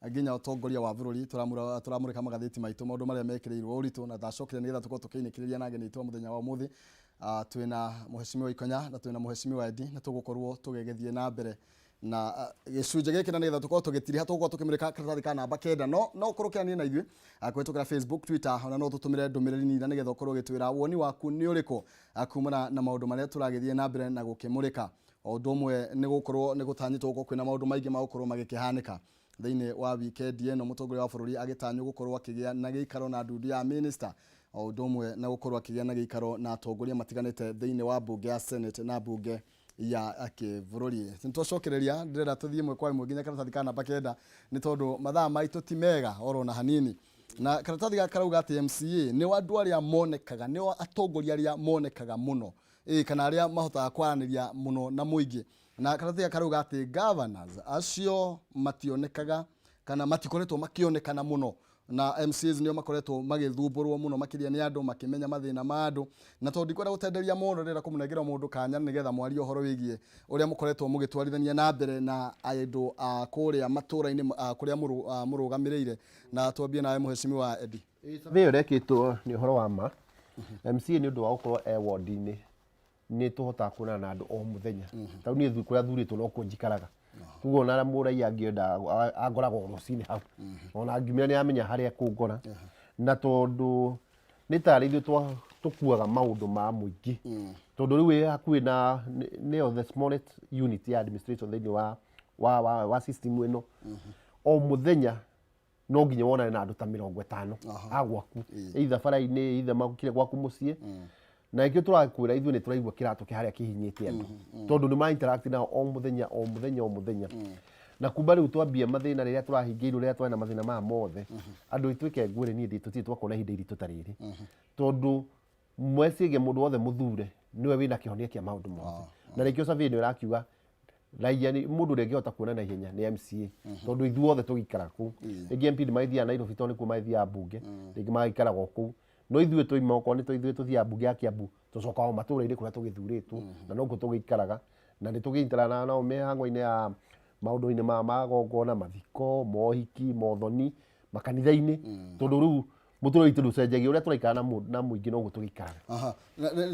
nginya utongoria wa bururi turamurika magatheti maitu maundu maria mekireirwo uritu na ndacokire nigetha tukorwo tukiinikiria na ageni itu muthenya wa muthi twina muheshimiwa Ikonya na twina muheshimiwa Edi na tugukorwo tugegethie na mbere na gicunje giki na nigetha tukorwo tugitiriha tugukorwo tukimurika karatathi ka namba 9 no ukorwo kiania na ithuĩ kwitukira Facebook Twitter ona no tutumire ndumiriri nina nigetha ukorwo gitwira woni waku ni uriku kumana na maundu maria turagethie na mbere na gukimurika o ndomwe ni gukorwo ni gutanyitwo gukorwo kwina maundu maingi ma gukorwo magikihanika thiini wa weekend eno mutongoria wa bururi agitanywo gukorwo akigia na giikaro na ndudu ya minister o ndomwe na gukorwo akigia na giikaro na atongoria matiganite thiini wa bunge ya Senate na bunge ya akibururi nitwacokereria ndirera tuthie mwe kwa imwe nginya karatathi ka namba 9 ni tondu mathaa maitu ti mega oro na hanini na karatathi ga karauga ati MCA ni wandu aria monekaga ni atongoria aria monekaga muno kana aria mahotaga kwaraniria muno na muingi na karatathi karauga ati governors acio mationekaga kana matikoretwo makionekana muno na MCAs nio makoretwo magithumburwo muno makiria ni andu makimenya mathina ma andu na tondu kwenda gutenderia muno rira kumunegera mundu kanya nigetha mwari ohoro wigie uria mukoretwo mugitwarithania na mbere na andu a kuria matura-ini kuria murugamireire na twambie nawe muheshimiwa Edi Veo rekitwo ni uhoro wa ma MCA ni undu wa gukorwo ward-ini ni tuhota kuona na andu o muthenya tau ni thu kuria thuritwo no kunjikaraga kugo na murai angienda agoragwo rucini hau ona ngimira ni amenya haria kungora na tondu ni tari ithu tukuaga maundu ma muingi tondu riu hakuhi na neo the smallest unit ya administration thini wa system eno o muthenya no nginya wona na andu ta 50 agwaku either bara-ini either magukire gwaku mucii na ikio turakwira ithu ni turaigua kiratu ki haria kihinyite andu tondu ni ma interact na o muthenya na kumba riu twambia mathina riria turahingiirwo riria twena mathina ma mothe andu itwike ngwire ni nditu ti twakona hindi iritu tariri tondu mwecirie mundu wothe muthure niwe wina kihonia kia maundu mothe na rikio savi ni rakiuga raia ni mundu rengihota kuona na ihenya ni MCA tondu ithuothe tugikara ku ringi MP maithia Nairobi tondu ku maithia bunge ringi magikaraga ku no ithuĩ tũima okorwo nĩ ithuĩ tũthiaga bunge ya Kiambu tũcokaga matũra-inĩ kũrĩa tũgĩthurĩtwo na no kuo tũgĩikaraga na nĩ tũgĩinitana nao mĩhang'o-inĩ ya maũndũ-inĩ ma magongona mathiko mohiki mothoni makanitha-inĩ tondũ rĩu mũtũra witũ ndũcenjagia ũrĩa tũraikara na mũingĩ noguo tũgĩikaraga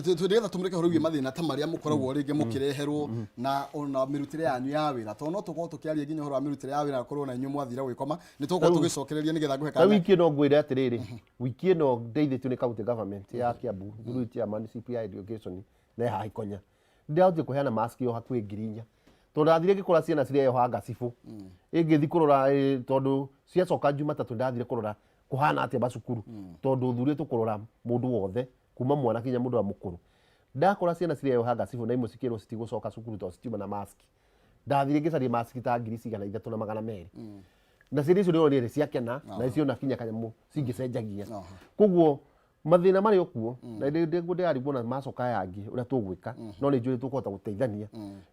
tũndigetha tũmũrĩke horo wĩgie mathĩna ta marĩa mũkoragwo rĩngĩ mũkĩreherwo na ona mĩrutĩre yanyu ya wĩra tondũ no tũkorwo tũkĩaria nginya ũhoro wa mĩrutĩre ya wĩra korwo na inyuĩ mwathira gwĩkoma nĩ tũkorwo tũgĩcokereria nĩgetha ngũhe kanya wiki ĩno ngwĩre atĩrĩrĩ wiki ĩno ndeithĩtio nĩ county government ya Kiambu through chairman CPI education na haha Ikonya ndĩrahotire kũheana mask yo hakuhĩ 4,000 tondu athire ngikora ciana ciria yo hanga cibu ingithi kurora tondu ciacoka Jumatatu ndathire kurora kuhana atia basukuru tondu thuritwo kurora mundu wothe kuma mwana kinya mundu wa mukuru ndakora ciana ciria yo hanga cibu na imwe cikirwo citigucoka cukuru to citima na mask ndathire ngicaria mask ta 3,200 na ciria icio ndio ni ciakena na icio na kinya kanyamu cingicenjagia koguo mathina mari okuo na ndi aribona macoka yangi uria tugwika no ni njuri tukuhota guteithania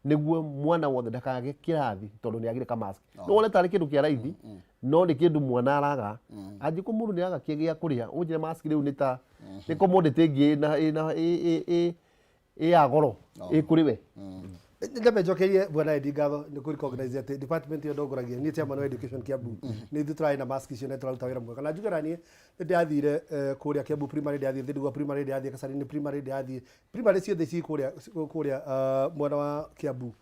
niguo mwana wothe ndakage kirathi tondu ni agire ka mask no wona tari kindu kia raithi no ni kindu mwana araga anji ko mundu ni aga kigia kuria unjire mask riu ni ta ni commodity ngi na ya goro ikuriwe ndebe jokerie bwana Edi Ngatho ni ku recognize ati department yo ndongoragia ni chairman wa education Kiambu ni thutrai na mask icio na turaruta wira mwega na njugera ni ndiathire kuria Kiambu primary ndiathie thigua primary ndiathie Kasarani primary ndiathie primary ciothe ci kuria mwana wa Kiambu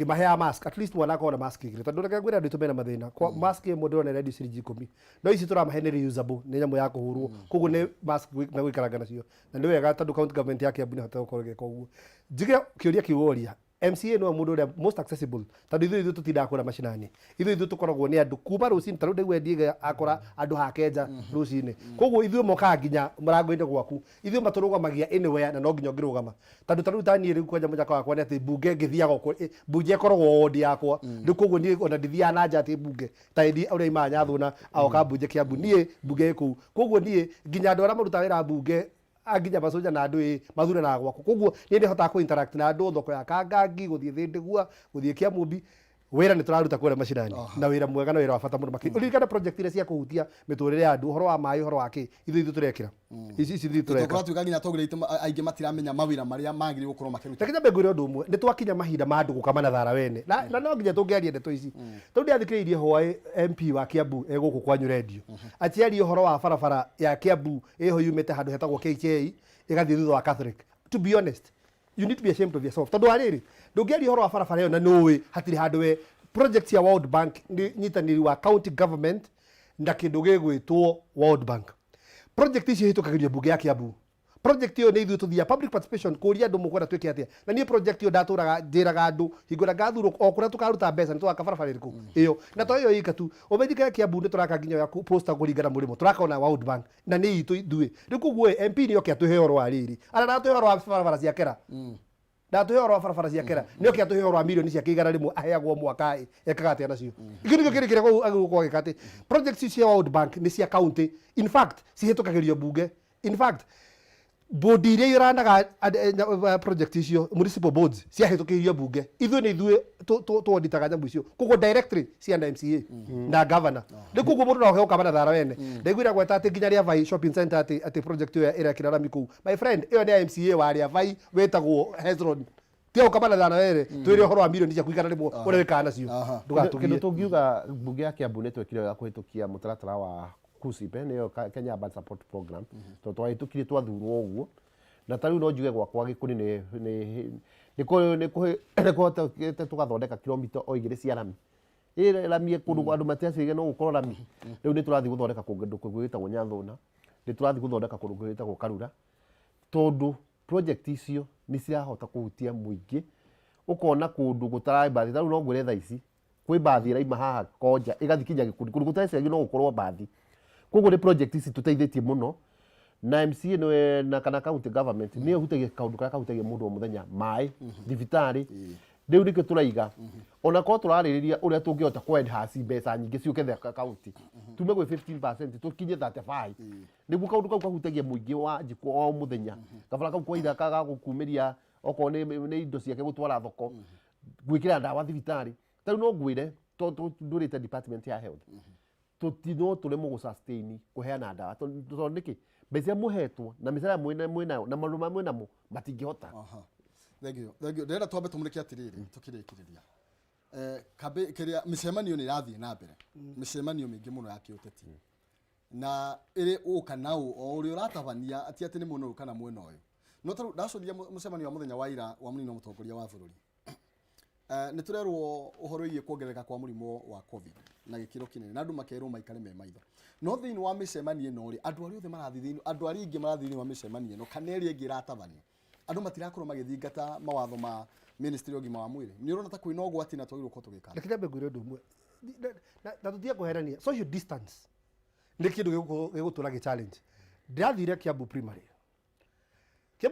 ngimahea mask at least mwana akona mask igire tondu reke ngwira ndu tumena mathina kwa mask imwe ndona ready ciringi 10 no ici turamahe ni reusable ni nyamu ya kuhurwo koguo ni mask na gwikaranga nacio na ndi wega tondu county government ya Kiambu ni hota gukorwo geka uguo njige kiuria kiworia MCA no mundu uria most accessible tondu ithu tutindaga kura macinani ithu tukoragwo ni andu kuma rucini taru ndigwe ndiga akora andu hakenja rucini koguo ithu moka nginya murango-ini gwaku ithu maturugamagia anywhere na no nginya ngirugama tondu taru tani ri kwanja munyaka wakwa ni ati bunge ngithiaga bunge koragwo wodi yakwa ndi koguo ni ona ndithia na nja ati bunge ta idi uria imanya thuna aoka bunge Kiambu nie bunge ku koguo nie nginya andu aria maruta wira bunge aginya basoja na andu mathure na gwako koguo ni ndi hota ku interact na andu thoko ya Kangangi guthie Thindigua guthie Kiamumbi wira ni turaruta kure macinani na wira mwega na wira wa bata muno makiri uririkana project ile cia kuhutia miturire ya andu horo wa mai horo waki ithu turekira ici ithu tureka tukora tugaginya tugirite aingi matiramenya mawira maria magiri gukorwo makiruta takinya mbegure undu umwe ni twakinya mahinda ma andu gukamana thara wene na no nginya tungiaria ndeto ici tu ndiathikiririe hoi MP wa Kiambu eguku kwanyu radio atiarie horo wa barabara ya Kiambu eho yumete handu hetagwo KK igathie thutha wa Catholic. To be honest, you need to be ashamed of yourself. Tondu ariri ndungiaria horo wa barabara yo na nui hatiri handu we project ya World Bank ni nyitaniri wa county government na kindu gigwitwo World Bank. Project ici hitukagirio bunge ya Kiambu. Project yo ni ithu tuthia public participation kuria andu mukwenda twike atia na ni project yo ndaturaga njiraga andu hingura gathuro okuria tukaruta mbeca ni twaka barabara iriku iyo na to iyo ikatu obedika Kiambu ni turaka nginya ya posta kuringana murimo turakona World Bank na ni itu ndue rikugue MP ni okia tuhe oro ariri ana na tuhe oro wa barabara cia kera da tuhe oro wa barabara cia kera ni okia tuhe oro wa milioni cia kigana rimwe aheagwo mwaka ekaga atia nacio ikiri kiri agukwo gikati project cia World Bank ni cia county in fact cihitukagirio bunge in fact bodi iria iranaga project icio municipal boards ciahitukirio bunge ithu ni ithuĩ twanditaga nyamũ icio koguo directory cia MCA na governor nĩ koguo mũndũ no heũka bana thara wene ndaiguira gweta atĩ nginya rĩa vai shopping center atĩ project ĩyo ĩrekĩra rami kũu my friend ĩyo nĩ MCA wa rĩa vai wĩtagwo Hezron tio kabana thana wene twĩre ũhoro wa milioni cia kũigana rĩmwe ũrĩa wĩkaga nacio ndũgatũgie kĩndũ tũngiuga bunge ya Kiambu nĩ twĩkire ya kũhĩtũkia mũtaratara wa KUSIPE nĩyo Kenya Urban Support Program to twahĩtũkire twathurwo ũguo na tarĩu no njuge gwakwa gĩkũni nĩ kũhotete tũgathondeka kilomita o igĩrĩ cia rami rami kũndũ andũ matiacirĩge no gũkorwo rami rĩu nĩ tũrathiĩ gũthondeka kũndũ gwĩtagwo Nyanthũna nĩ tũrathiĩ gũthondeka kũndũ gwĩtagwo Karura tondũ project icio nĩ cirahota kũhutia mũingĩ ũkona kũndũ gũtaraĩ mbathi tarĩu no ngwĩre thaa ici kwĩ mbathi ĩraima haha Konja ĩgathiĩ kinya Gĩkundi kũndũ gũtacĩrĩgio no gũkorwo mbathi koguo nĩ project ici tũteithĩtie mũno na MCA na kana county government nĩ ũhutagia kaũndũ karĩa kahutagia mũndũ o mũthenya maĩ thibitarĩ rĩu nĩkĩo tũraiga ona korwo tũrarĩrĩria ũrĩa tũngĩhota kwenhance mbeca nyingĩ ciũke theka county tume gwĩ 15% tũkinye 35 nĩguo kaũndũ kau kahutagia mũingĩ wa njiko o mũthenya kabara kau kwa ithaka ga gũkumĩria okorwo nĩ indo ciake gũtwara thoko gwĩkĩra ndawa thibitarĩ tarĩu no ngwĩre ndũrĩte department ya health tutino turemo go sustain kuheana ndawa tondu niki mbeca muhetwo na misara mwena na maruma mwena mu matingihota thank you ndĩrenda twambe tũmũrĩke atirĩrĩ tũkĩrĩkĩrĩria kabe kiria micemanio ni irathie na mbere micemanio mingi muno ya kĩũteti na ĩrĩ ũka nao o ũrĩa ũratabania ati atĩ nĩ mũno kana mwena ũyũ no tarũ ndacoria mucemanio wa muthenya wa ira wa mũnino mũtongoria wa bũrũri nĩ turerwo ũhoro wĩgiĩ kuongerereka kwa mũrimũ wa covid na gĩkĩro kĩnene na andũ makerwo maikare me maitho no thĩinĩ wa mĩcemanio ĩno rĩ andũ arĩa othe marathiĩ thĩinĩ andũ arĩa ingĩ marathiĩ thĩinĩ wa mĩcemanio ĩno kana ĩrĩa ĩngĩ ĩratabanio andũ matirakorwo magĩthingata mawatho ma ministry ya ũgima wa mwĩrĩ nĩ ũrona ta kwĩna ũgwati na twagĩrĩirwo gũkorwo tũgĩka lakini mbegũire ũndũ ũmwe na tũtige kũherania social distance nĩ kĩndũ gĩgũtũra gĩ challenge ndathire Kiambu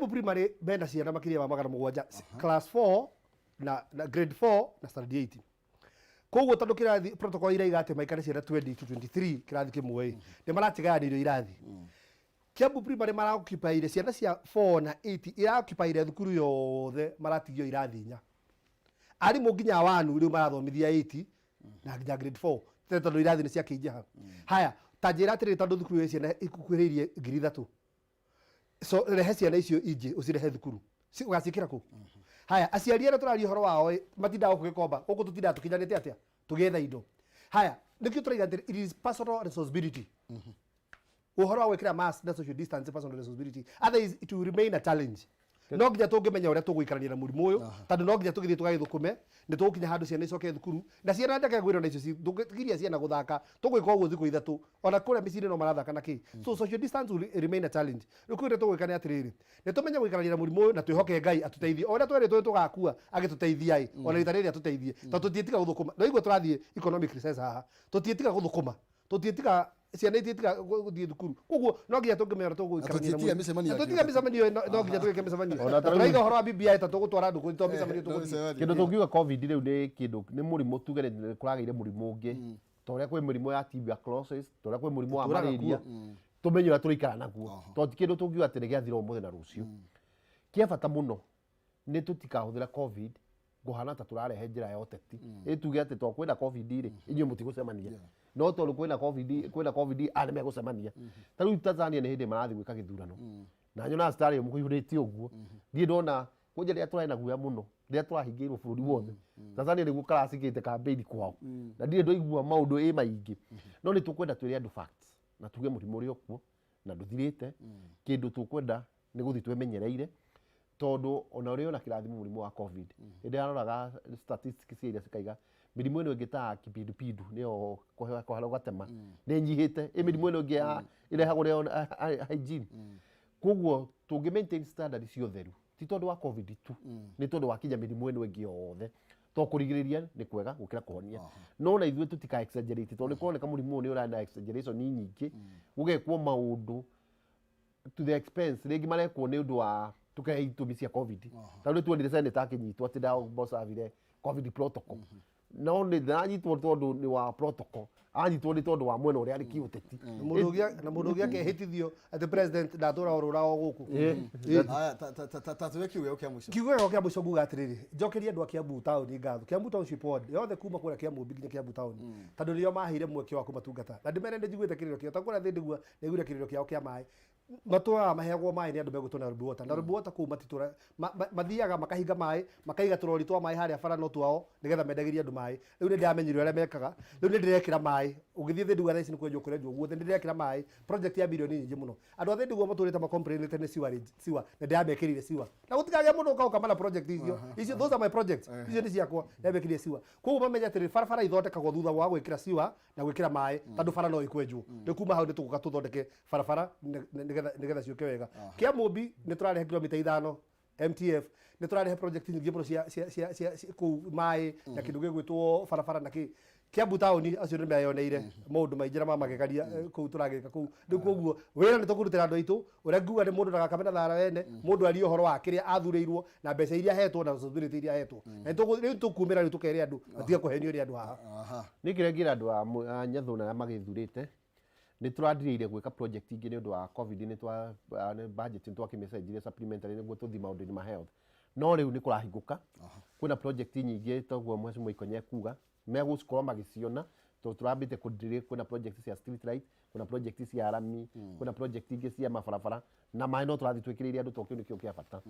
primary benda ciana makĩria ma 700 class 4 na grade 4 na standard 8 koguo tondu kirathi protocol iraiga ati maikare ciana 20 to 23 kirathi kimwe ni maratiganĩrio irathi Kiambu primary maraoccupy ciana cia 4 na 8 iraoccupy thukuru yothe maratigio irathi 4 arimũ nginya wanu rĩu marathomithia 8 na nginya grade 4 tondu irathi nĩ ciakĩingĩha haya ta njĩra atĩrĩ tondu thukuru ya ciana ikuhĩrĩirie 3,000 so rehe ciana icio ingĩ ũcirehe thukuru ũgaciĩkĩra kũ haya aciari arĩa tũraria ũhoro wao matindaga gũgĩkomba gũkũ tũtindaga tũkinyanĩte atĩa tũgetha indo haya nĩkĩo tũraiga atĩ it is personal responsibility ũhoro wa gwĩkĩra mask na social distance personal responsibility otherwise it will remain a challenge no nginya tũngĩmenya ũrĩa tũgũikarania na mũrimũ ũyũ tondũ no nginya tũgĩthiĩ tũgagĩthũkũme nĩ tũgũkinya handũ ciana icoke thukuru na ciana ndeke gwĩrwo na icio tũgiria ciana gũthaka tũgwĩka ũguo thikũ ithatũ ona kũrĩa mĩciĩ-inĩ no marathaka na kĩ so social distance will remain a challenge rĩu kwĩrwo tũgwĩka nĩ atĩrĩrĩ nĩ tũmenye gũikarania na mũrimũ ũyũ na twĩhoke Ngai atũteithie o ũrĩa twerĩtwo tũgakua agĩtũteithia ona rita rĩrĩ atũteithie tondũ tũtiĩtiga gũthũkũma no igua tũrathiĩ economic recess haha tũtiĩtiga gũthũkũma tũtiĩtiga ciana itiĩtiga gũthiĩ thukuru koguo no nginya tũngĩmenya tũgũikarania na mũrimũ tũtiga mĩcemanio no nginya tũgĩke mĩcemanio tũraiga ũhoro wa BBI ta tũgũtwara andũ kũrĩ mĩcemanio tũgũthiĩ kĩndũ tũngiuga covid rĩu nĩ kĩndũ nĩ mũrimũ tuge nĩ kũragĩire mũrimũ ũngĩ ta ũrĩa kwĩ mũrimũ ya tuberculosis ta ũrĩa kwĩ mũrimũ wa malaria tũmenye ũrĩa tũraikara naguo tondũ ti kĩndũ tũngiuga atĩ nĩ gĩathira ũmũthĩ na rũciũ kĩa bata mũno nĩ tũtikahũthĩra covid ngũhana ta tũrarehe njĩra ya ũteti ĩtuge atĩ to kwĩna covid rĩ inyuĩ mũtigũcemania no tondũ kwĩna covid arĩa megũcemania ta rĩu Tanzania nĩ hĩndĩ marathiĩ gwĩka gĩthurano na nyonaga stadium kũihũrĩtie ũguo ndiĩ ndona kwanja rĩrĩa tũrarĩ na guoya mũno rĩrĩa tũrahingĩirwo bũrũri wothe Tanzania nĩguo karacigĩte campaign kwao na ndiĩ ndoigua maũndũ maingĩ no nĩ tũkwenda twĩre andũ facts na tuge mũrimũ ũrĩ okuo na ndũthirĩte kĩndũ tũkwenda nĩ gũthiĩ twĩmenyereire tondũ ona ũrĩ ona kĩrathimo mũrimũ wa covid hĩndĩ yaroraga statistics iria cikaiga mĩrimũ ĩno ĩngĩ ta kipindupindu nĩyo kũharwo gatema nĩ nyihĩte mĩrimũ ĩno ĩngĩ ĩrehagwo nĩ hygiene koguo tũngĩ maintain standard cia ũtheru ti tondũ wa covid tu nĩ tondũ wa kinya mĩrimũ ĩno ĩngĩ yothe to kũrigĩrĩria nĩ kwega gũkĩra kũhonia no na ithuĩ tũtika exaggerate tondũ nĩ kuoneka mũrimũ nĩ ũrenda exaggeration nyingĩ gũgekwo maũndũ to the expense rĩngĩ marekwo nĩ ũndũ wa tukahe itũmi cia covid tondũ tuonire senator akĩnyitwo atĩ ndabocavire covid protocol no nĩ ndanyitwo tondũ nĩ wa protocol anyitwo nĩ tondũ wa mwena ũrĩa arĩ kĩũteti na mũndũ ũngĩ akehĩtithio atĩ president ndatũra ũrũra o gũkũ ta tuwe kiugo kĩa mũico kiugo kĩa mũico nguga atĩrĩrĩ njokeria andũ a Kiambu taũni ngatho Kiambu Township Ward yothe kuma kũrĩa Kiambu nginya Kiambu taũni tondũ nĩo maheire mweke wa kũmatungata na ndĩmere nĩ njiguĩte kĩrĩro kĩao ta kũrĩa thĩ ndigua nĩ igũire kĩrĩro kĩao kĩa maĩ matũraga maheagwo maĩ nĩ andũ megũtwo Nairobi Water Nairobi Water kũu matitũra mathiaga makahinga maĩ makaiga tũrori twa maĩ harĩa bara no twao nĩgetha mendagĩria andũ maĩ rĩu nĩ ndĩramenyire ũrĩa mekaga rĩu nĩ ndĩrekĩra maĩ ũgĩthiĩ thĩ ndigua thaa ici nĩ kwenjwo kũrenjwo guothe nĩ ndĩrekĩra maĩ project ya bilioni nyingĩ mũno andũ a thĩ ndigua matũrĩte macomplainĩte nĩ siwa nĩ ndĩramekĩrire siwa na gũtikagĩa mũndũ ũka ũkamana project icio those are my projects icio nĩ ciakwa ndĩramekĩrire siwa koguo mamenya atĩrĩrĩ barabara ithondekagwo thutha wa gwĩkĩra siwa na gwĩkĩra maĩ tondũ bara no ikwenjwo nĩ kuma hau nĩ tũgũka tũthondeke barabara nĩgetha ciũke wega Kiamũmbi nĩ tũrarehe kilomita 5 MTF nĩ tũrarehe project nyingĩ mũno cia kũu maĩ na kĩndũ gĩgwĩtwo barabara na kĩ Kiambu taũni acio nĩ meyoneire maũndũ maingĩ na mamagegania kũu tũragĩka kũu rĩu koguo wĩra nĩ tũkũrutĩra andũ aitũ ũrĩa nguga nĩ mũndũ ndagakamena thara wene mũndũ arie ũhoro wa kĩrĩa athurĩirwo na mbeca iria hetwo na responsibility iria hetwo na rĩu tũkumĩra rĩu tũkere andũ matige kũhenio nĩ andũ haha nĩ kĩrĩa ngira andũ a Nyathũ na magĩthurĩte nĩ tũrandireire gwĩka project ingĩ nĩ ũndũ wa covid nĩ twa budget nĩ twakĩmĩcenjirie supplementary nĩguo tũthi maũndũ-inĩ ma health no rĩu nĩ kũrahingũka kwĩna project nyingĩ toguo Mheshimiwa Ikonya kuga megũcikorwo magĩciona tondũ tũrambĩte kũndirĩ kwĩna project cia street light kwĩna project cia arami kwĩna project ingĩ cia mabarabara na maĩ no tũrathiĩ twĩkĩrĩire andũ tokĩo nĩkĩo kĩa bata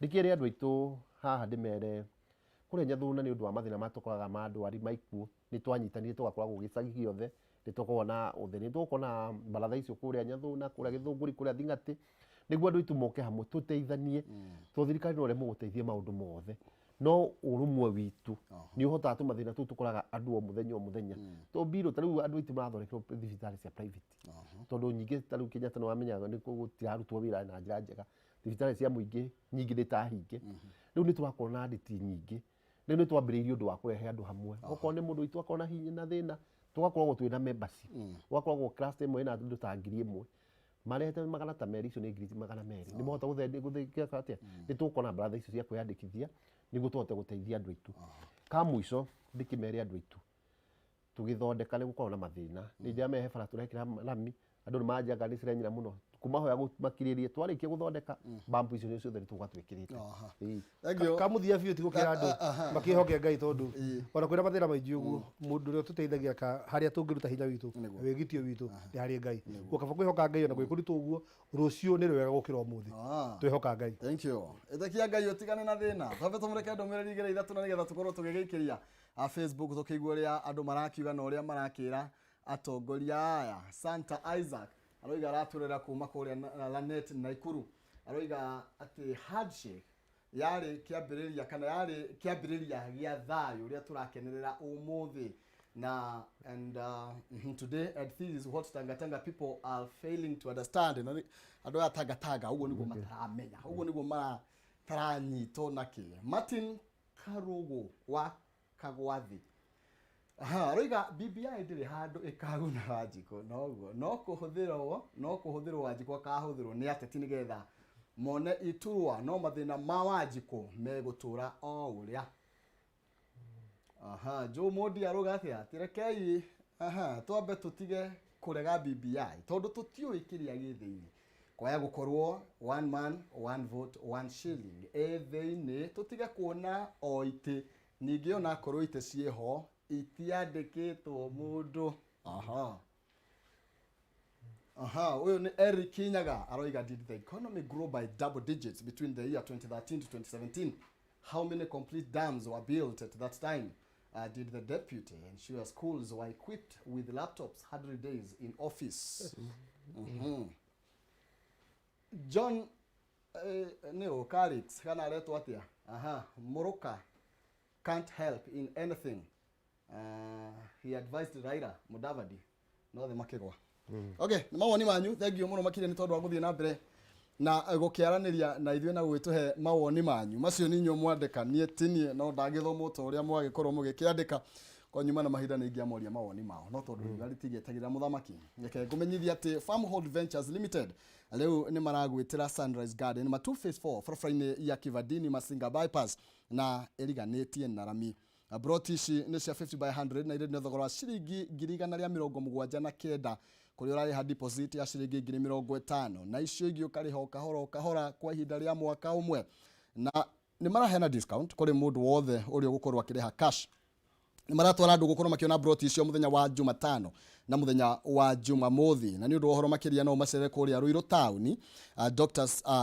ndikĩrĩ andũ aitũ haha ndĩmere kũrĩa Nyathũna nĩ ũndũ wa mathĩna matũkoraga ma andũ arĩ maikuũ nĩ twanyitanire tũgakoragwo gĩcagi gĩothe nĩ tũkoragwo na ũtheri nĩ tũkoragwo na mbaratha icio kũrĩa Nyathũna kũrĩa Gĩthũngũri kũrĩa Thing'atĩ nĩguo andũ aitũ moke hamwe tũteithanie tondũ thirikari no remwo gũteithia maũndũ mothe no ũrũmwe witũ nĩ ũhotaga tũmathĩna tũu tũkoraga andũ o mũthenya to mbirũ ta rĩu andũ aitũ marathondekerwo thibitarĩ cia private tondũ nyingĩ ta rĩu Kenyatta nĩ wamenyaga nĩ gũtirarutwo wĩra na njĩra njega thibitarĩ cia mũingĩ nyingĩ nĩ tahinge rĩu nĩ tũrakorwo na nditi nyingĩ rĩu nĩ twambĩrĩirie ũndũ wa kũrehe andũ hamwe okorwo nĩ mũndũ witũ akorwo na hinya na thĩna tũgakoragwo twĩna members ũgakoragwo cluster ĩmwe ĩna andũ ta 1000 marehete magana ta merĩ icio nĩ ngiri magana merĩ nĩ mohota gũthĩkĩra atĩa nĩ tũkona baratha icio cia kwĩyandĩkithia nĩguo tũhote gũteithia andũ aitũ ka mũico ndĩkĩmere andũ aitũ tũgĩthondeka nĩ gũkorwo na mathĩna nĩ ndĩramehe bara tũrekĩra rami andũ nĩ manjaga nĩ cirenyina mũno kumahoya makirĩrie twarĩkia gũthondeka bambu icio nĩ ciothe tũgatwĩkĩrĩte kamuthia biũ ti gũkĩra andũ makĩhoke Ngai tondũ ona kwĩna mathĩna maingĩ ũguo mũndũ ũrĩa tũteithagia harĩa tũngĩruta hinya witũ wĩgitio witũ nĩ harĩ Ngai ũkaba kwĩhoka Ngai ona gwĩkũritũ ũguo rũciũ nĩ rwega gũkĩra ũmũthĩ twĩhoka Ngai thank you ĩtekia Ngai ũtigane na thĩna twambe tũmũreke ndũmĩrĩri igĩrĩ ithatũ na nĩgetha tũkorwo tũgĩgĩikĩria Facebook tũkĩigua ũrĩa andũ marakiuga na ũrĩa marakĩra atongoria aya Santa Isaac aroiga araturera kuma kũrĩa Lanet Naikuru aroiga atĩ handshake yarĩ kĩambĩrĩria kana yarĩ kĩambĩrĩria gĩa thayũ ũrĩa tũrakenerera ũmũthĩ na today and this is what Tangatanga people are failing to understand andũ ya Tangatanga ũguo nĩguo mataramenya ũguo nĩguo mataranyitwo nakĩ Martin Karugu wa Kagwathi roiga BBI ndĩrĩ handũ ĩkaguna Wanjikũ noguo no kũhũthĩrwo Wanjikũ akahũthĩrwo nĩ ateti nĩgetha mone iturwa no mathĩna ma Wanjikũ megũtũra o ũrĩa Joe Modi aroga atĩa tirekei twambe tũtige kũrega BBI tondũ tũtiũĩ kĩrĩa gĩthĩinĩ kwaya gukorwo one man one vote one shilling ethini tutige kuona o ite ningi ona korwo ite cieho itiandikitwo mundu uyu ni Eric Kinyaga aroiga, did the economy grow by double digits between the year 2013 to 2017? How many complete dams were built at that time? Did the deputy ensure schools were equipped with laptops 100 days in office? John Neo Carix kana aretwo atia Muruka can't help in anything. He advised Raila Mudavadi no the makigwa. Okay, ni mawoni manyu, thank you muno makire ni tondu wa guthie na mbere na gukiaraniria na ithuĩ na gwĩtũhe mawoni manyu macio ninyo mwandĩkanie tinie no ndagĩthoma ta ũrĩa mwagĩkorwo mũgĩkĩandĩka kwa nyuma na mahinda nĩ ingĩamoria mawoni mao no tondũ aritigĩetagĩrĩra mũthamaki reke ngũmenyithia atĩ Farmhold Ventures Limited rĩu nĩ maragwĩtĩra Sunrise Garden ma 2 phase 4 barabara-inĩ ya Kivandini Masinga bypass na ĩriganĩtie na rami. Broti ici nĩ cia 50 by 100 na irĩ na thogora wa ciringi 179 kuri urariha deposit ya ciringi 50,000 na icio ingĩ ukariha kahora kwa ihinda rĩa mwaka umwe na nĩ marahena discount kuri mundu wothe uri gukorwo akiriha cash. Nĩ maratwara andu gukorwo makiona broti icio muthenya wa Jumatano na muthenya wa Jumamothi na ni undu uhoro makiria no macere kuria Ruiru town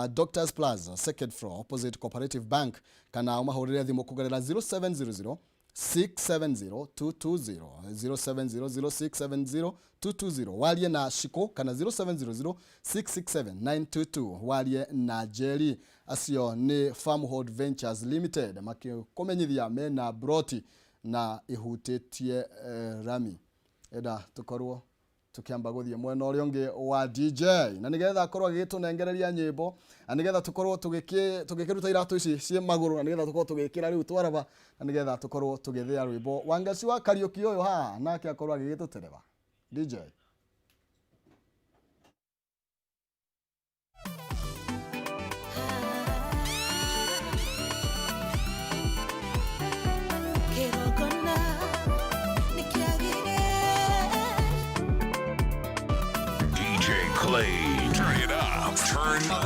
Doctors Plaza second floor opposite Cooperative Bank kana umahurire thimu kugerera 0700 670 220 walie na Shiko kana 0700 667 922 walie na Jerry. Acio ni Farmhold Ventures Limited makikomenyithia mena broti na ihutitie rami eda tukorwo tukiamba guthie mwena uria ungi wa DJ na nigetha akorwo agitunengereria nyimbo na nigetha tukorwo tugikiruta iratu ici cie maguru na nigetha tukorwo tugikira riu twaraba na nigetha tukorwo tugithia rwimbo Wangeci wa Kariuki uyu nake akorwo agigitutereba DJ. Clay, turn it up, turn it up.